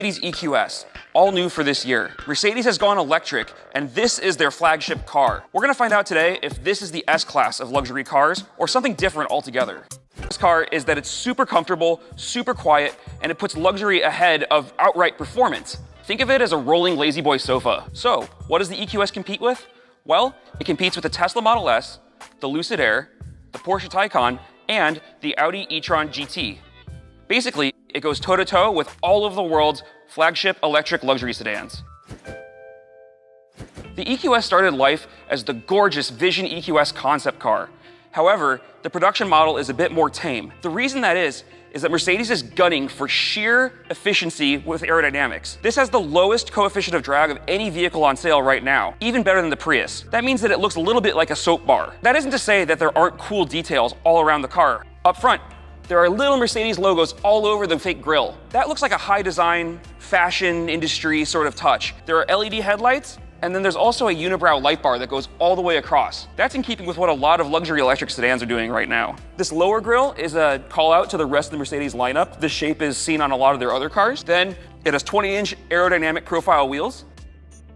EQS, all new for this year. Mercedes has gone electric, and this is their flagship car. We're gonna find out today if this is the S-Class of luxury cars or something different altogether. This car is that it's super comfortable, super quiet, and it puts luxury ahead of outright performance. Think of it as a rolling lazy boy sofa. So, what does the EQS compete with? Well, it competes with the Tesla Model S, the Lucid Air, the Porsche Taycan, and the Audi e-tron GT. Basically, it goes toe-to-toe with all of the world's flagship electric luxury sedans. The EQS started life as the gorgeous Vision EQS concept car. However, the production model is a bit more tame. The reason that is that Mercedes is gunning for sheer efficiency with aerodynamics. This has the lowest coefficient of drag of any vehicle on sale right now, even better than the Prius. That means that it looks a little bit like a soap bar. That isn't to say that there aren't cool details all around the car. Up front, there are little Mercedes logos all over the fake grille. That looks like a high design, fashion industry sort of touch. There are LED headlights, and then there's also a unibrow light bar that goes all the way across. That's in keeping with what a lot of luxury electric sedans are doing right now. This lower grille is a call out to the rest of the Mercedes lineup. This shape is seen on a lot of their other cars. Then it has 20-inch aerodynamic profile wheels.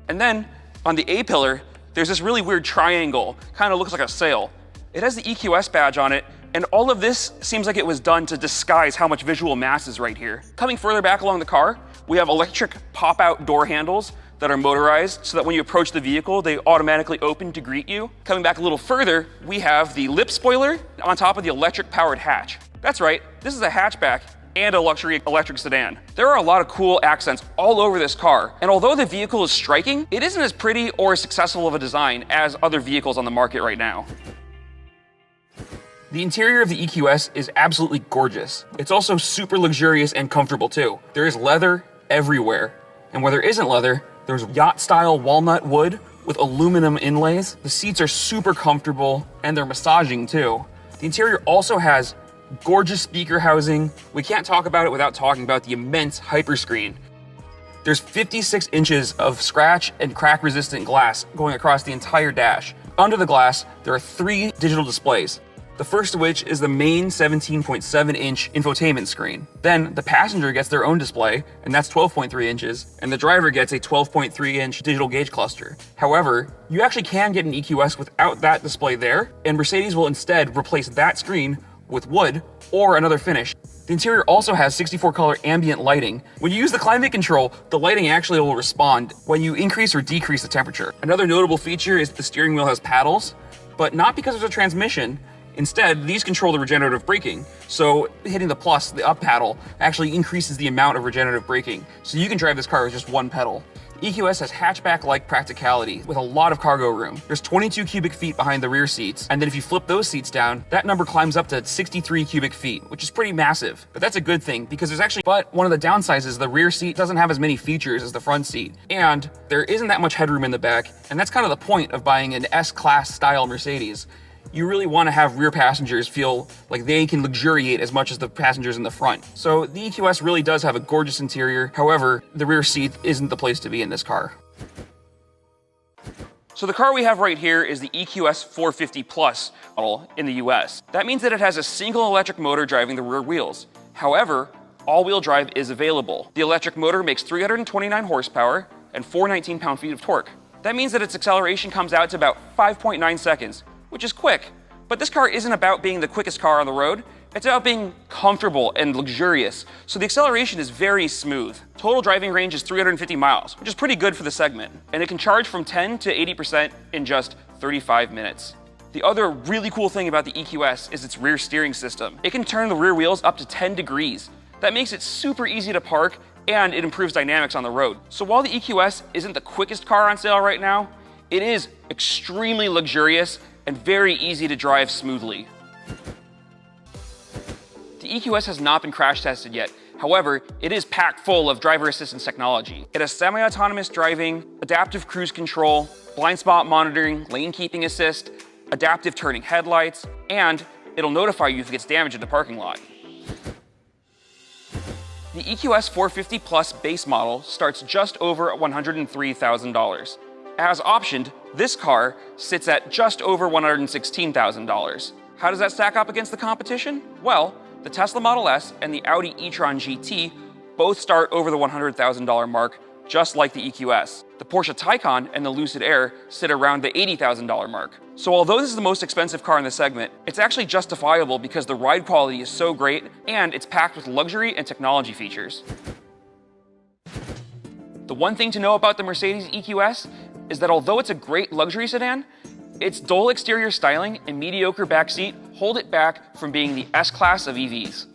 And then on the A-pillar, there's this really weird triangle, kind of looks like a sail. It has the EQS badge on it, and all of this seems like it was done to disguise how much visual mass is right here. Coming further back along the car, we have electric pop-out door handles that are motorized so that when you approach the vehicle, they automatically open to greet you. Coming back a little further, we have the lip spoiler on top of the electric-powered hatch. That's right, this is a hatchback and a luxury electric sedan. There are a lot of cool accents all over this car, and although the vehicle is striking, it isn't as pretty or as successful of a design as other vehicles on the market right now. The interior of the EQS is absolutely gorgeous. It's also super luxurious and comfortable too. There is leather everywhere, and where there isn't leather, there's yacht-style walnut wood with aluminum inlays. The seats are super comfortable, and they're massaging too. The interior also has gorgeous speaker housing. We can't talk about it without talking about the immense Hyperscreen. There's 56 inches of scratch and crack-resistant glass going across the entire dash. Under the glass, there are 3 digital displays. The first of which is the main 17.7-inch infotainment screen. Then the passenger gets their own display, and that's 12.3 inches, and the driver gets a 12.3-inch digital gauge cluster. However, you actually can get an EQS without that display there, and Mercedes will instead replace that screen with wood or another finish. The interior also has 64-color ambient lighting. When you use the climate control, the lighting actually will respond when you increase or decrease the temperature. Another notable feature is the steering wheel has paddles, but not because there's a transmission. Instead, these control the regenerative braking. So hitting the plus, the up paddle, actually increases the amount of regenerative braking. So you can drive this car with just one pedal. EQS has hatchback-like practicality with a lot of cargo room. There's 22 cubic feet behind the rear seats, and then if you flip those seats down, that number climbs up to 63 cubic feet, which is pretty massive. But that's a good thing, because but one of the downsides is the rear seat doesn't have as many features as the front seat, and there isn't that much headroom in the back, and that's kind of the point of buying an S-Class style Mercedes. You really want to have rear passengers feel like they can luxuriate as much as the passengers in the front. So the EQS really does have a gorgeous interior. However, the rear seat isn't the place to be in this car. So the car we have right here is the EQS 450 Plus model in the US. That means that it has a single electric motor driving the rear wheels. However, all-wheel drive is available. The electric motor makes 329 horsepower and 419 pound-feet of torque. That means that its acceleration comes out to about 5.9 seconds, which is quick. But this car isn't about being the quickest car on the road. It's about being comfortable and luxurious. So the acceleration is very smooth. Total driving range is 350 miles, which is pretty good for the segment. And it can charge from 10 to 80% in just 35 minutes. The other really cool thing about the EQS is its rear steering system. It can turn the rear wheels up to 10 degrees. That makes it super easy to park, and it improves dynamics on the road. So while the EQS isn't the quickest car on sale right now, it is extremely luxurious and very easy to drive smoothly. The EQS has not been crash tested yet. However, it is packed full of driver assistance technology. It has semi-autonomous driving, adaptive cruise control, blind spot monitoring, lane keeping assist, adaptive turning headlights, and it'll notify you if it gets damaged in the parking lot. The EQS 450 Plus base model starts just over $103,000. As optioned, this car sits at just over $116,000. How does that stack up against the competition? Well, the Tesla Model S and the Audi e-tron GT Both start over the $100,000 mark, just like the EQS. The Porsche Taycan and the Lucid Air sit around the $80,000 mark. So although this is the most expensive car in the segment, it's actually justifiable because the ride quality is so great and it's packed with luxury and technology features. The one thing to know about the Mercedes EQS is that although it's a great luxury sedan, its dull exterior styling and mediocre backseat hold it back from being the S-Class of EVs.